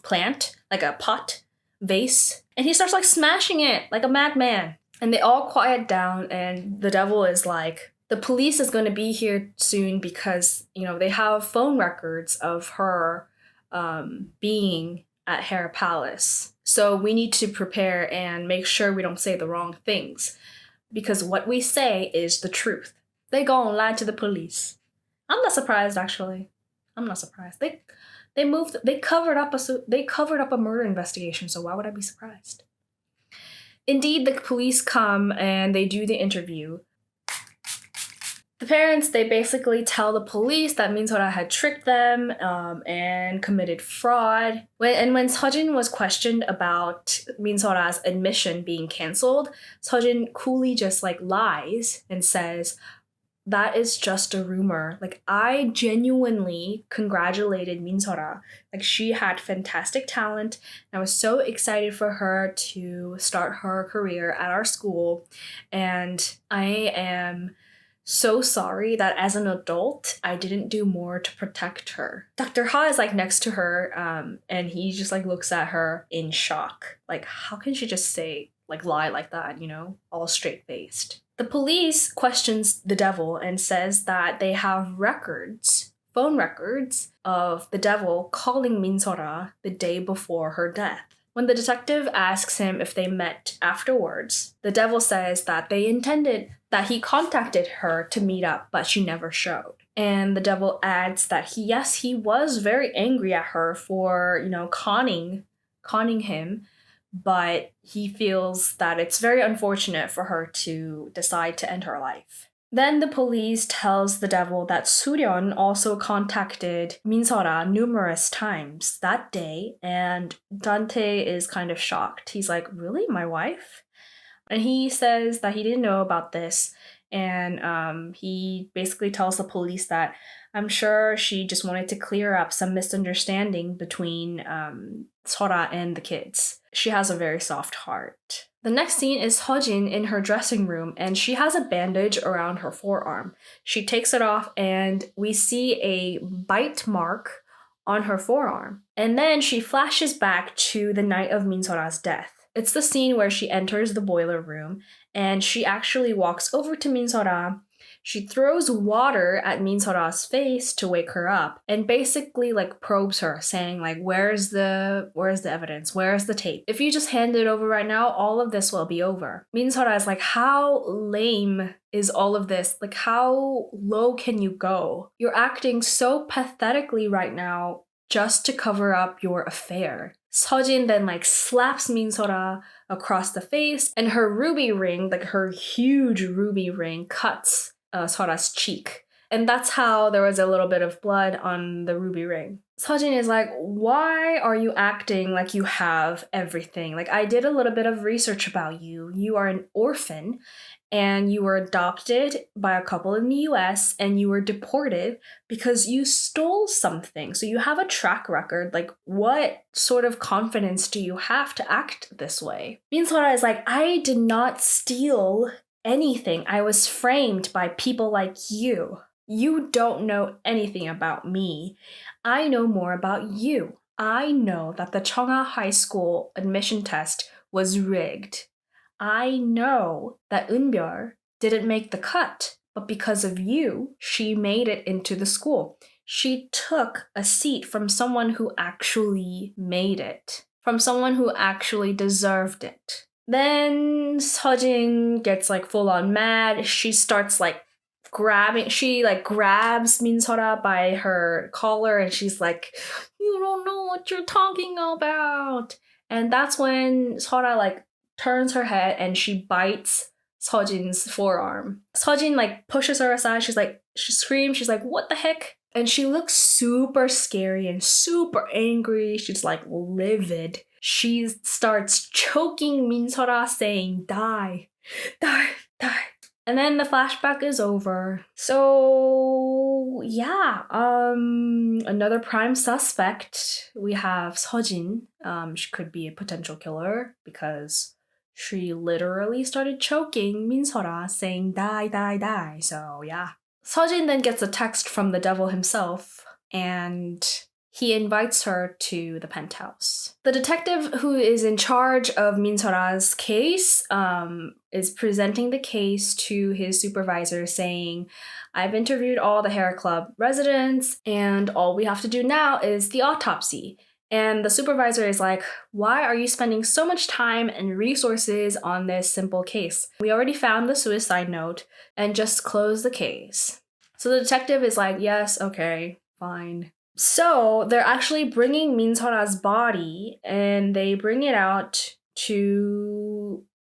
plant, like a pot vase, and he starts like smashing it like a madman. And they all quiet down, and the devil is like, the police is going to be here soon because, you know, they have phone records of her being at Hera Palace. So we need to prepare and make sure we don't say the wrong things, because what we say is the truth. They go and lie to the police. I'm not surprised, actually. I'm not surprised. They covered up a murder investigation, so why would I be surprised? Indeed, the police come and they do the interview. The parents, they basically tell the police that Min Seol Ah had tricked them and committed fraud. When Seojin was questioned about Min Seol Ah's admission being cancelled, Seojin coolly just like lies and says, that is just a rumor. Like, I genuinely congratulated Min Seol Ah. Like, she had fantastic talent. And I was so excited for her to start her career at our school. And I am so sorry that as an adult, I didn't do more to protect her. Dr. Ha is like next to her, and he just like looks at her in shock. Like, how can she just say, like, lie like that, you know, all straight-faced? The police questions the devil and says that they have records, phone records, of the devil calling Min Seol Ah the day before her death. When the detective asks him if they met afterwards, the devil says that that he contacted her to meet up, but she never showed. And the devil adds that he was very angry at her for, you know, conning him, but he feels that it's very unfortunate for her to decide to end her life. Then the police tells the devil that Su Ryeon also contacted Min Seol Ah numerous times that day, and Dantae is kind of shocked. He's like, really? My wife? And he says that he didn't know about this, and he basically tells the police that I'm sure she just wanted to clear up some misunderstanding between Seol Ah and the kids. She has a very soft heart. The next scene is Seojin in her dressing room, and she has a bandage around her forearm. She takes it off, and we see a bite mark on her forearm. And then she flashes back to the night of Min Seol Ah's death. It's the scene where she enters the boiler room, and she actually walks over to Min Seol Ah. She throws water at Min Seol Ah's face to wake her up, and basically like probes her, saying like, where's the evidence? Where's the tape? If you just hand it over right now, all of this will be over. Min Seol Ah is like, how lame is all of this? Like, how low can you go? You're acting so pathetically right now just to cover up your affair. Seojin then like slaps Min Seol Ah across the face, and her ruby ring, like her huge ruby ring, cuts Seol Ah's cheek. And that's how there was a little bit of blood on the ruby ring. Seojin is like, why are you acting like you have everything? Like, I did a little bit of research about you. You are an orphan, and you were adopted by a couple in the US, and you were deported because you stole something. So you have a track record. Like, what sort of confidence do you have to act this way? Min Seol Ah is like, I did not steal anything. I was framed by people like you. You don't know anything about me. I know more about you. I know that the Cheongha High School admission test was rigged. I know that Eunbyeol didn't make the cut, but because of you, she made it into the school. She took a seat from someone who actually made it, from someone who actually deserved it. Then Seojin gets like full on mad. She starts like grabs Min Seol Ah by her collar, and she's like, you don't know what you're talking about. And that's when Seol Ah like turns her head and she bites Seojin's forearm. Seojin like pushes her aside. She screams. She's like, what the heck? And she looks super scary and super angry. She's like livid. She starts choking Min Seol Ah, saying, die, die, die. And then the flashback is over. So yeah, another prime suspect. We have Seojin. She could be a potential killer because she literally started choking Min Seol Ah, saying die, die, die. So yeah. Seojin then gets a text from the devil himself, and he invites her to the penthouse. The detective who is in charge of Min Seol Ah's case is presenting the case to his supervisor, saying, I've interviewed all the Hera Club residents, and all we have to do now is the autopsy. And the supervisor is like, why are you spending so much time and resources on this simple case? We already found the suicide note, and just close the case. So the detective is like, yes, okay, fine. So they're actually bringing Min Seol Ah's body, and they bring it out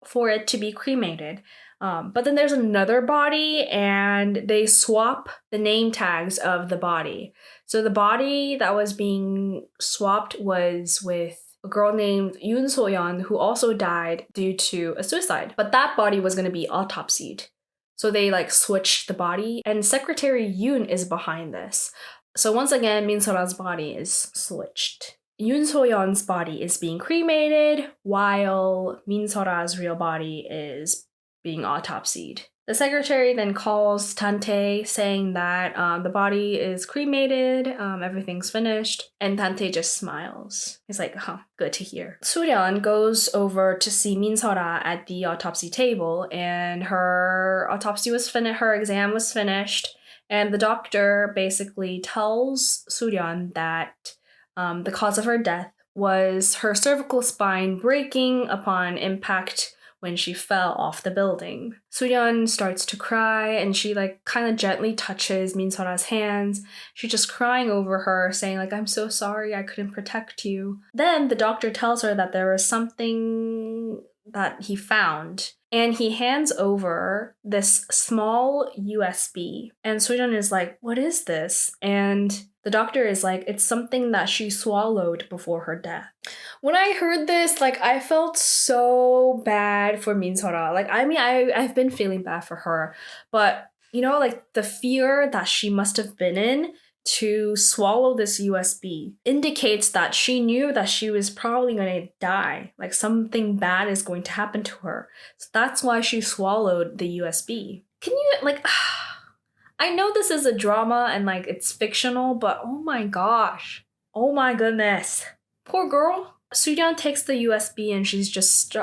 for it to be cremated. But then there's another body, and they swap the name tags of the body. So the body that was being swapped was with a girl named Yoon Yeon, who also died due to a suicide. But that body was going to be autopsied. So they like switched the body, and Secretary Yoon is behind this. So once again, Min Seol Ah's body is switched. Yoon Yeon's body is being cremated, while Min Seol Ah's real body is being autopsied. The secretary then calls Dantae, saying that the body is cremated, everything's finished, and Dantae just smiles. He's like, good to hear. Su Ryeon goes over to see Min Seol Ah at the autopsy table, and her autopsy was finished, her exam was finished, and the doctor basically tells Su Ryeon that the cause of her death was her cervical spine breaking upon impact when she fell off the building. Su Ryeon starts to cry, and she like kind of gently touches Min Seol Ah's hands. She's just crying over her, saying like, I'm so sorry, I couldn't protect you. Then the doctor tells her that there was something that he found, and he hands over this small USB. And Su Ryeon is like, what is this? And the doctor is like, it's something that she swallowed before her death. When I heard this, like, I felt so bad for Min Seol Ah. Like, I mean, I've been feeling bad for her, but, you know, like, the fear that she must have been in to swallow this USB indicates that she knew that she was probably going to die. Like something bad is going to happen to her. So that's why she swallowed the USB. Can you, like, I know this is a drama and like it's fictional, but oh my gosh. Oh my goodness. Poor girl. Su Ryeon takes the USB and she's just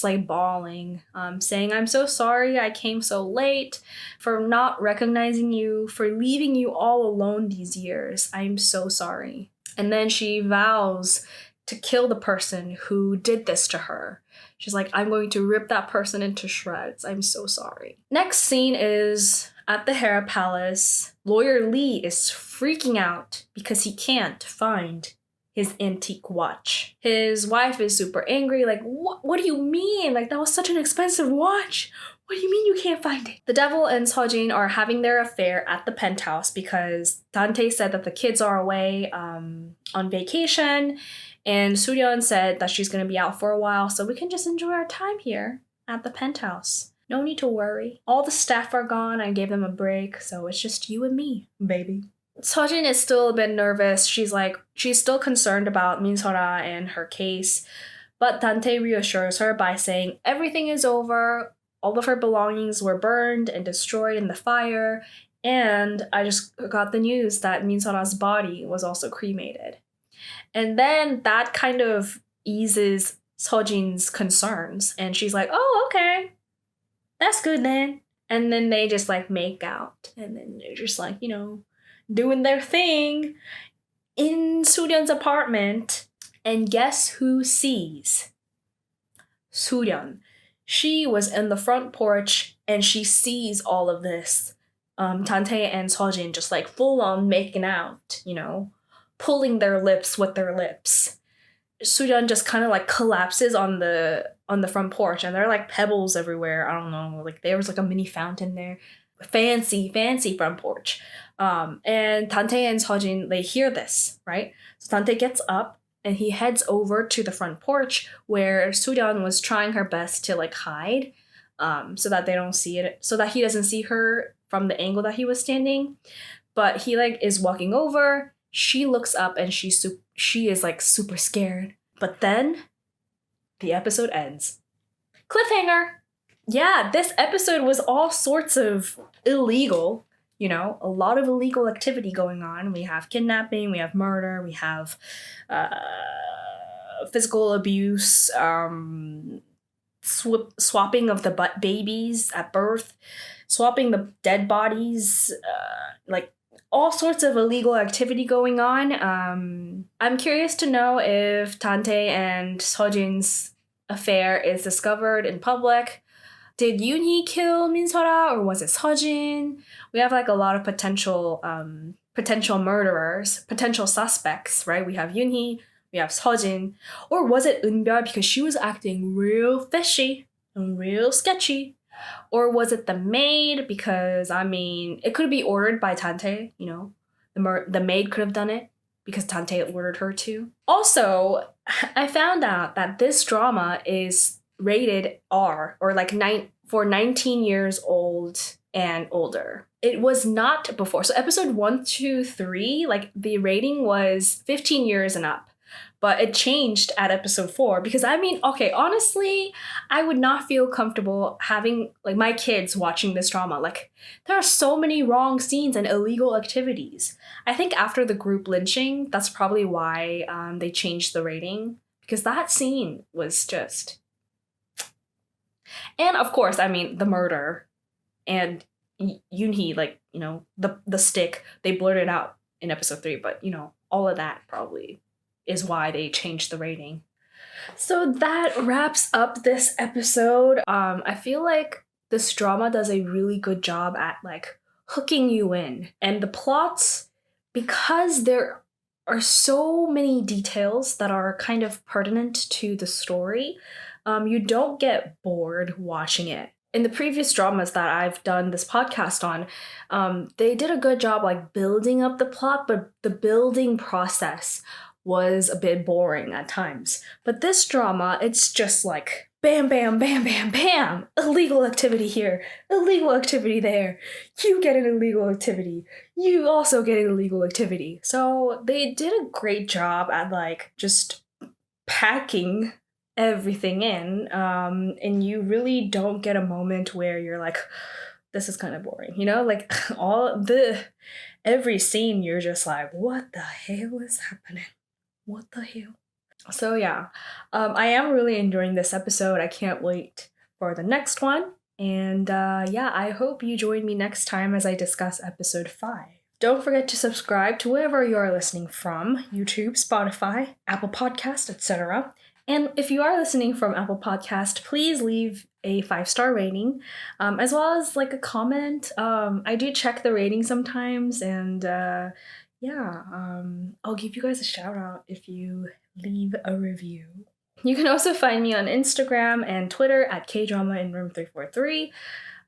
like bawling, saying, "I'm so sorry I came so late, for not recognizing you, for leaving you all alone these years. I'm so sorry." And then she vows to kill the person who did this to her. She's like, "I'm going to rip that person into shreds. I'm so sorry." Next scene is at the Hera Palace. Lawyer Lee is freaking out because he can't find his antique watch. His wife is super angry, like, what do you mean? Like, that was such an expensive watch. What do you mean you can't find it? The Devil and Seojin are having their affair at the penthouse because Dantae said that the kids are away on vacation, and Su Ryeon said that she's gonna be out for a while, so we can just enjoy our time here at the penthouse. No need to worry. All the staff are gone. I gave them a break, so it's just you and me, baby. Seojin is still a bit nervous. She's still concerned about Min Seol Ah and her case, but Dantae reassures her by saying everything is over, all of her belongings were burned and destroyed in the fire, and I just got the news that Min Seol Ah's body was also cremated. And then that kind of eases Seojin's concerns, and she's like, "Oh, okay, that's good then." And then they just like make out, and then they're just like, doing their thing in Su Ryeon's apartment. And guess who sees? Su Ryeon. She was in the front porch and she sees all of this. Dantae and Seojin just like full on making out, pulling their lips with their lips. Su Ryeon just kind of like collapses on the front porch, and there are like pebbles everywhere. I don't know, like there was like a mini fountain there. Fancy front porch. And Dantae and Seojin, they hear this, right? So Dantae gets up and he heads over to the front porch where Su Ryeon was trying her best to like hide, so that they don't see it, so that he doesn't see her from the angle that he was standing. But he like is walking over. She looks up and she is like super scared. But then the episode ends. Cliffhanger. Yeah, this episode was all sorts of illegal, a lot of illegal activity going on. We have kidnapping, we have murder, we have physical abuse, swapping of the babies at birth, swapping the dead bodies, like all sorts of illegal activity going on. I'm curious to know if Dantae and Seojin's affair is discovered in public. Did Yoonhee kill Min Seol Ah, or was it Seojin? We have like a lot of potential murderers, potential suspects, right? We have Yoonhee, we have Seojin, or was it Eunbyeol because she was acting real fishy and real sketchy? Or was it the maid because, it could be ordered by Dantae, the maid could have done it because Dantae ordered her to. Also, I found out that this drama is rated R, or like for 19 years old and older. It was not before. So episode 1, 2, 3, like the rating was 15 years and up. But it changed at episode 4 because okay, honestly, I would not feel comfortable having like my kids watching this drama. Like there are so many wrong scenes and illegal activities. I think after the group lynching, that's probably why they changed the rating, because that scene was just. And of course, the murder and Yoonhee, like, the stick, they blurted out in episode 3, but, all of that probably is why they changed the rating. So that wraps up this episode. I feel like this drama does a really good job at, like, hooking you in. And the plots, because there are so many details that are kind of pertinent to the story, you don't get bored watching it. In the previous dramas that I've done this podcast on, they did a good job like building up the plot, but the building process was a bit boring at times. But this drama, it's just like bam, bam, bam, bam, bam, illegal activity here, illegal activity there. You get an illegal activity. You also get an illegal activity. So they did a great job at like just packing everything in, and you really don't get a moment where you're like, this is kind of boring, you know, like every scene you're just like, what the hell is happening? What the hell? So yeah, I am really enjoying this episode. I can't wait for the next one. And yeah, I hope you join me next time as I discuss episode 5. Don't forget to subscribe to wherever you are listening from: YouTube, Spotify, Apple Podcast, etc. And if you are listening from Apple Podcast, please leave a 5-star rating, as well as like a comment. I do check the rating sometimes, and yeah, I'll give you guys a shout out if you leave a review. You can also find me on Instagram and Twitter at Kdrama in Room343.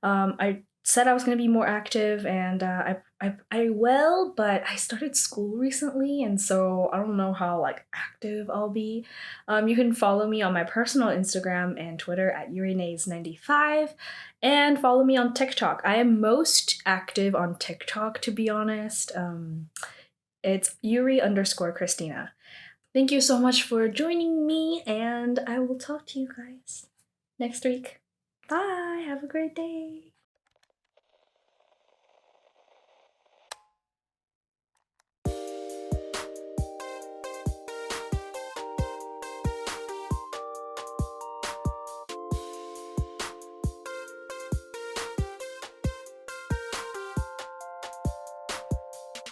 I said I was going to be more active, and I will, but I started school recently, and so I don't know how like active I'll be. You can follow me on my personal Instagram and Twitter at Yurinays95, and follow me on TikTok. I am most active on TikTok, to be honest. It's Yuri_Christina. Thank you so much for joining me, and I will talk to you guys next week. Bye. Have a great day.